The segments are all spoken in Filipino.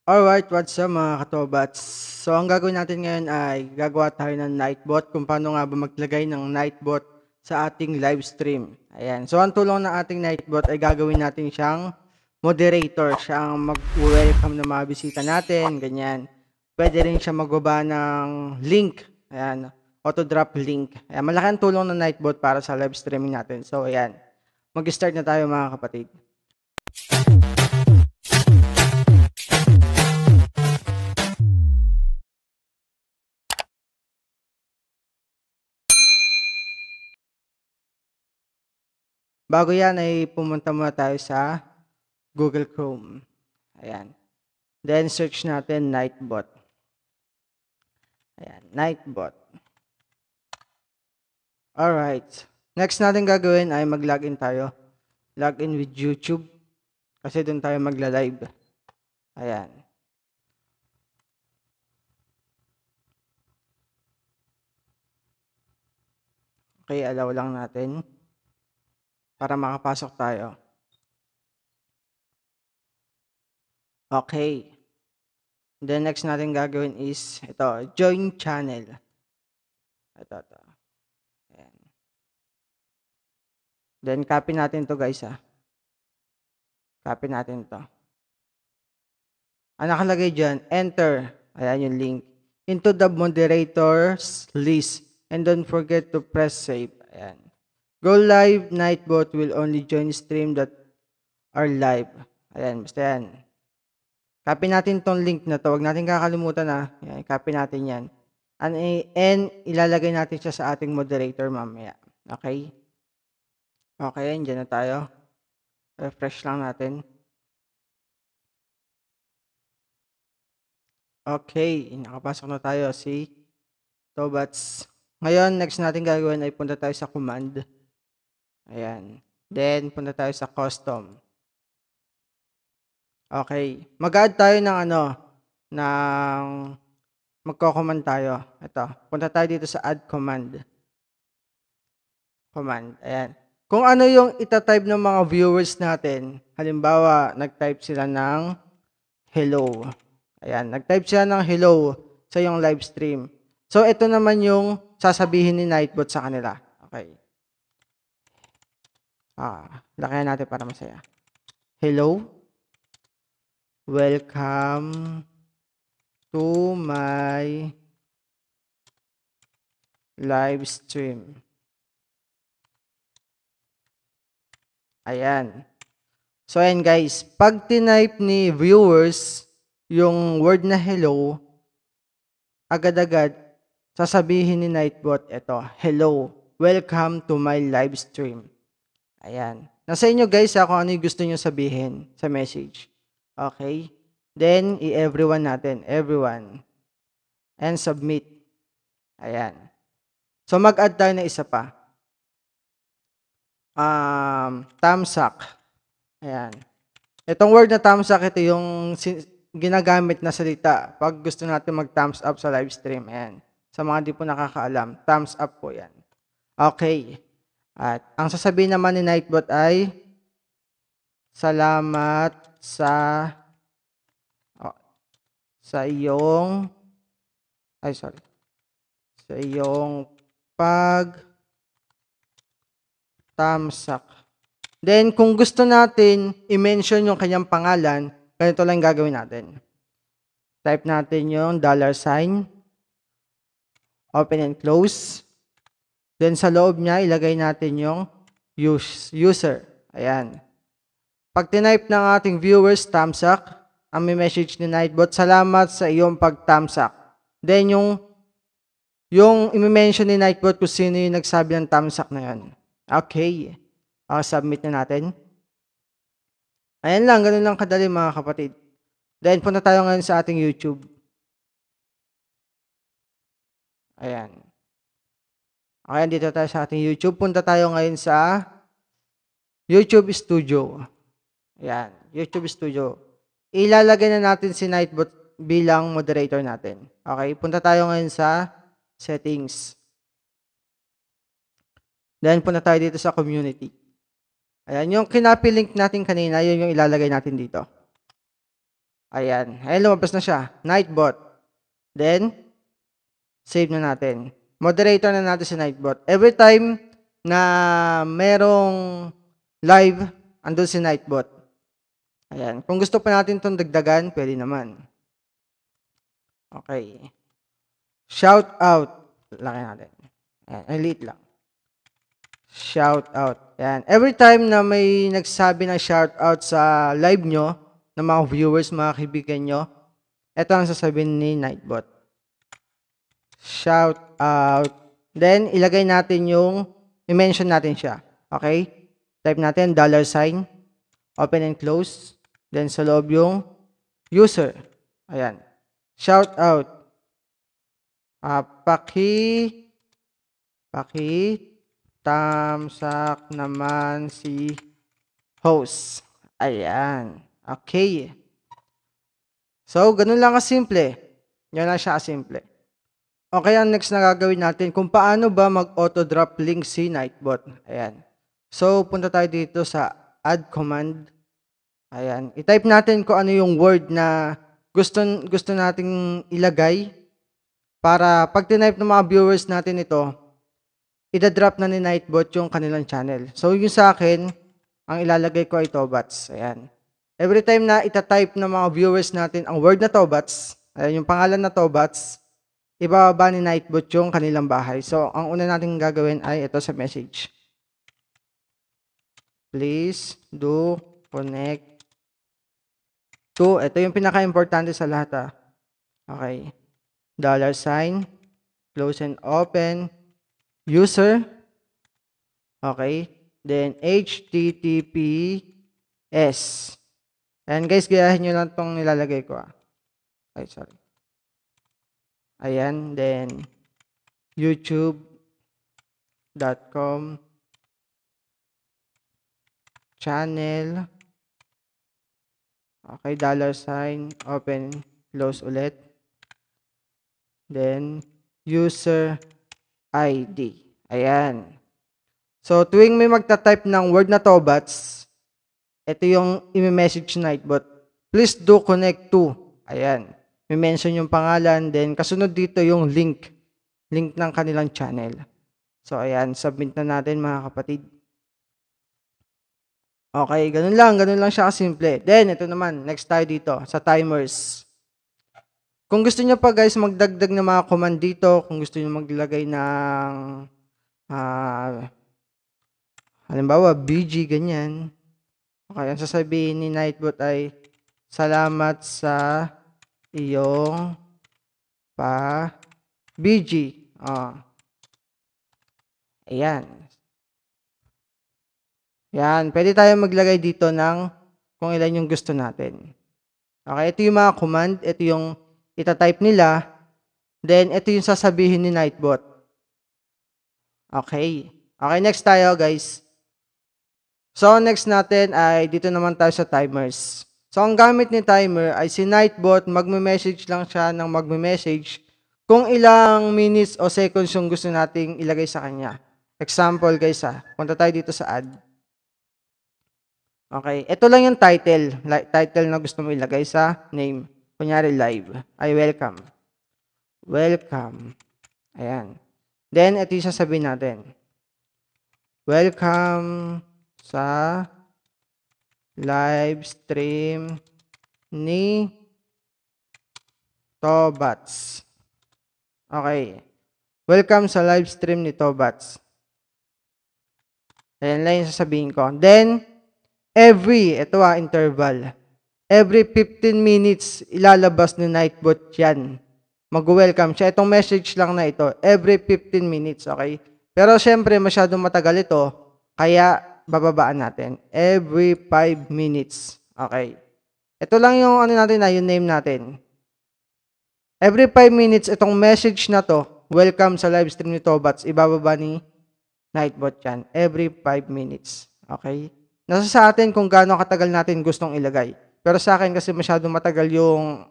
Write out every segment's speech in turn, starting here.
Alright, what's up mga katobats? So, ang gagawin natin ngayon ay gagawa tayo ng Nightbot kung paano nga ba maglagay ng Nightbot sa ating live stream. Ayan. So, ang tulong ng ating Nightbot ay gagawin natin siyang moderator. Siya ang mag-welcome ng mga bisita natin, ganyan. Pwede rin siya magbaba ng link. Ayan. Auto-drop link. Ayan. Malaki ang tulong ng Nightbot para sa live streaming natin. So, ayan. Mag-start na tayo mga kapatid. Bago yan ay pumunta muna tayo sa Google Chrome. Ayan. Then search natin Nightbot. Ayan, Nightbot. Alright. Next natin gagawin ay mag-login tayo. Login with YouTube. Kasi doon tayo magla-live. Ayan. Okay, allow lang natin. Para makapasok tayo. Okay. Then next natin gagawin is ito, join channel. Ito. Ayan. Then copy natin to guys Copy natin to. Ang nakalagay dyan, enter. Ayan yung link. Into the moderators list. And don't forget to press save. Ayan. Go live, Nightbot will only join stream that are live. Ayan, basta yan. Copy natin tong link na to. Huwag natin kakalimutan Ayan, copy natin yan. And ilalagay natin siya sa ating moderator mamaya. Okay? Okay, dyan na tayo. Refresh lang natin. Okay, nakapasok na tayo si Tobats. Ngayon, next natin gagawin ay punta tayo sa command. Ayan. Then, punta tayo sa custom. Okay. Mag-add tayo ng magko-command tayo. Ito. Punta tayo dito sa add command. Command. Ayan. Kung ano yung itatype ng mga viewers natin, halimbawa, nag-type sila ng hello. Ayan. Nag-type sila ng hello sa yung live stream. So, ito naman yung sasabihin ni Nightbot sa kanila. Okay. Lakayan natin para masaya. Hello. Welcome to my live stream. Ayan. So, ayan guys. Pag tinype ni viewers yung word na hello, agad-agad, sasabihin ni Nightbot, ito, hello, welcome to my live stream. Ayan. Nasa inyo guys kung ano yung gusto nyo sabihin sa message. Okay? Then, i-everyone natin. Everyone. And submit. Ayan. So, mag-add tayo na isa pa. Thumbs up. Ayan. Itong word na thumbs up, ito yung ginagamit na salita pag gusto natin mag-thumbs up sa live stream. Ayan. Sa mga di po nakakaalam, thumbs up po yan. Okay. At ang sasabihin naman ni Nightbot ay salamat sa iyong sa iyong pag thumbs up. Then kung gusto natin i-mention yung kanyang pangalan, ganito lang gagawin natin. Type natin yung $, open and close. Then sa loob niya, ilagay natin yung user. Ayan. Pag tinype ng ating viewers, thumbs up, ang may message ni Nightbot, salamat sa iyong pag-thumbs up. Then yung i-mention ni Nightbot kung sino yung nagsabi ng thumbs up na yun. Okay. Submit na natin. Ayan lang, ganun lang kadali mga kapatid. Then punta tayo ngayon sa ating YouTube. Ayan. Okay, dito tayo sa ating YouTube. Punta tayo ngayon sa YouTube Studio. Ayan, YouTube Studio. Ilalagay na natin si Nightbot bilang moderator natin. Okay, punta tayo ngayon sa settings. Then, punta tayo dito sa community. Ayan, yung kinopy link natin kanina, yun yung ilalagay natin dito. Ayan. Ayan, lumabas na siya. Nightbot. Then, save na natin. Moderator na natin si Nightbot. Every time na merong live, andun si Nightbot. Ayan. Kung gusto pa natin itong dagdagan, pwede naman. Okay. Shout out. Laki natin. Ayan. Elite lang. Shout out. Ayan. Every time na may nagsabi ng shout out sa live nyo, ng mga viewers, mga kaibigan nyo, ito ang sasabihin ni Nightbot. Shout out. Then, ilagay natin i-mention natin siya. Okay? Type natin $, open and close. Then, sa loob yung user. Ayan. Shout out. Tamsak naman si host. Ayan. Okay. So, ganun lang kasimple. Yan lang siya kasimple. Okay, ang next na gagawin natin, kung paano ba mag-auto-drop link si Nightbot. Ayan. So, punta tayo dito sa add command. Ayan. I-type natin kung ano yung word na gusto nating ilagay para pag tinype ng mga viewers natin ito, ida-drop na ni Nightbot yung kanilang channel. So, yung sa akin, ang ilalagay ko ay Tobots. Ayan. Every time na ita-type ng mga viewers natin ang word na Tobots, ayan, yung pangalan na Tobots, ibababa ni Nightbot yung kanilang bahay. So, ang una natin gagawin ay ito sa message. Please do connect to, ito yung pinaka-importante sa lahat. Okay. $, close and open, user, okay, then HTTPS. And guys, gayahin nyo lang itong nilalagay ko. Ay, sorry. Ayan, then youtube.com channel. Okay, $, open, close ulit. Then, user ID. Ayan. So, tuwing may magta-type ng word na Tobots, ito yung i-message Nightbot. Please do connect to. Ayan. May mention yung pangalan, then kasunod dito yung link ng kanilang channel. So, ayan, submit na natin mga kapatid. Okay, ganun lang siya kasimple. Then, ito naman, next tayo dito, sa timers. Kung gusto nyo pa guys, magdagdag ng mga command dito, kung gusto nyo maglagay ng, halimbawa, BG, ganyan. Okay, ang sasabihin ni Nightbot ay, salamat sa iyong BG. Ayan. Yan, pwede tayo maglagay dito ng kung ilan yung gusto natin. Okay, ito yung mga command, ito yung ita-type nila, then ito yung sasabihin ni Nightbot. Okay. Okay, next tayo guys. So, next natin ay dito naman tayo sa timers. So, ang gamit ni timer ay si Nightbot, magme-message lang siya ng magme-message kung ilang minutes o seconds yung gusto nating ilagay sa kanya. Example guys punta tayo dito sa add. Okay, ito lang yung title na gusto mo ilagay sa name. Kunyari live, ay welcome. Welcome. Ayan. Then, ito yung sasabihin natin. Welcome sa live stream ni Tobots. Okay. Welcome sa live stream ni Tobots. Ayan lang yung sasabihin ko. Then, interval. Every 15 minutes, ilalabas ni Nightbot yan. Mag-welcome siya. Itong message lang na ito, every 15 minutes, okay? Pero syempre, masyadong matagal ito, kaya bababaan natin. Every 5 minutes. Okay. Ito lang yung yung name natin. Every 5 minutes, itong message na to, welcome sa live stream ni Tobots, ibababa ni Nightbot yan. Every 5 minutes. Okay? Nasa sa atin kung gaano katagal natin gustong ilagay. Pero sa akin kasi masyadong matagal yung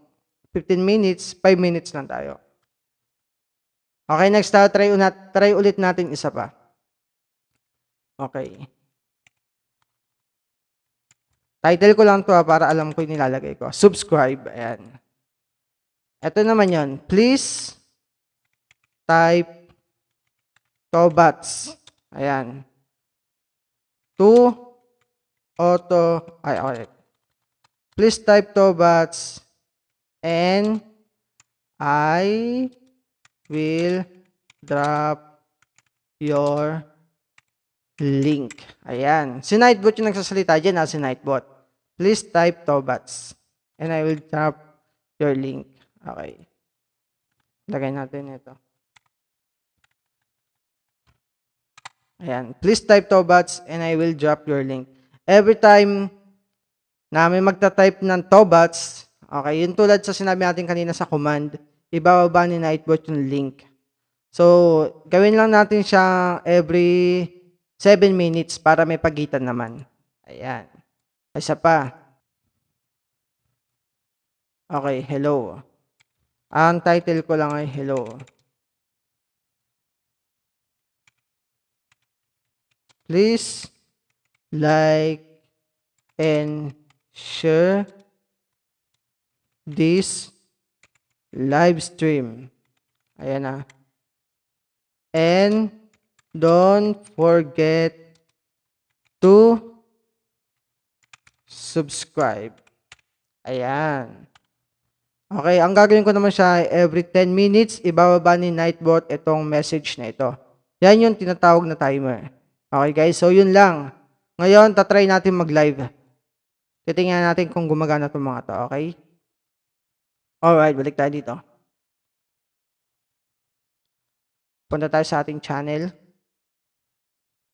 15 minutes, 5 minutes lang tayo. Okay, next tayo, try ulit natin isa pa. Okay. Title ko lang to para alam ko yung nilalagay ko. Subscribe. Ayan. Ito naman yon. Please type Tobats. Ayan. To auto. Ay, okay. Please type Tobats and I will drop your link. Ayan. Si Nightbot yung nagsasalita dyan, si Nightbot. Please type Tobats and I will drop your link. Okay. Lagay natin ito. Ayan. Please type Tobats and I will drop your link. Every time na may magta-type ng Tobats, okay, yun tulad sa sinabi natin kanina sa command, ibababa ni Nightbot yung link. So, gawin lang natin siya every 7 minutes para may pagitan naman. Ayan. Isa pa. Okay, hello. Ang title ko lang ay hello. Please like and share this live stream. Ayan na. And don't forget to subscribe. Ayan. Okay, ang gagawin ko naman siya every 10 minutes, ibababa ni Nightbot itong message na ito. Yan yung tinatawag na timer. Okay guys, so yun lang. Ngayon, tatry natin mag-live. Titingnan natin kung gumagana itong mga to, okay? Alright, balik tayo dito. Punta tayo sa ating channel.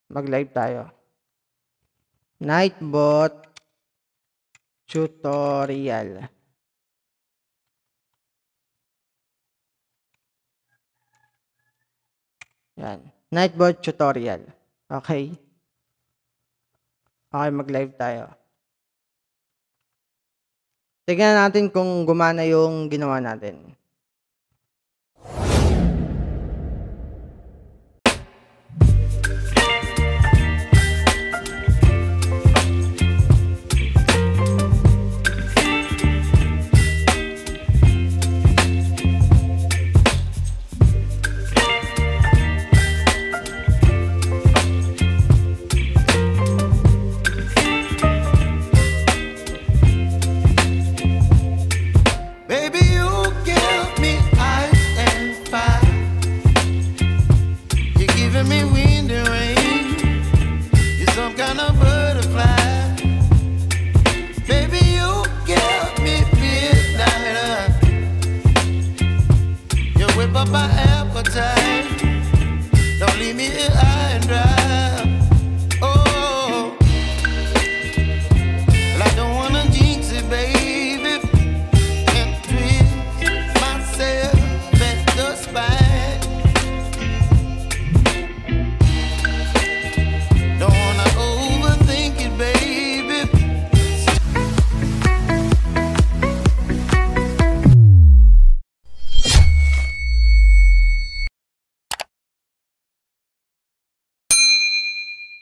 Mag-live tayo. Nightbot tutorial. Yan. Nightbot tutorial. Okay. Okay, mag-live tayo. Tignan natin kung gumana yung ginawa natin.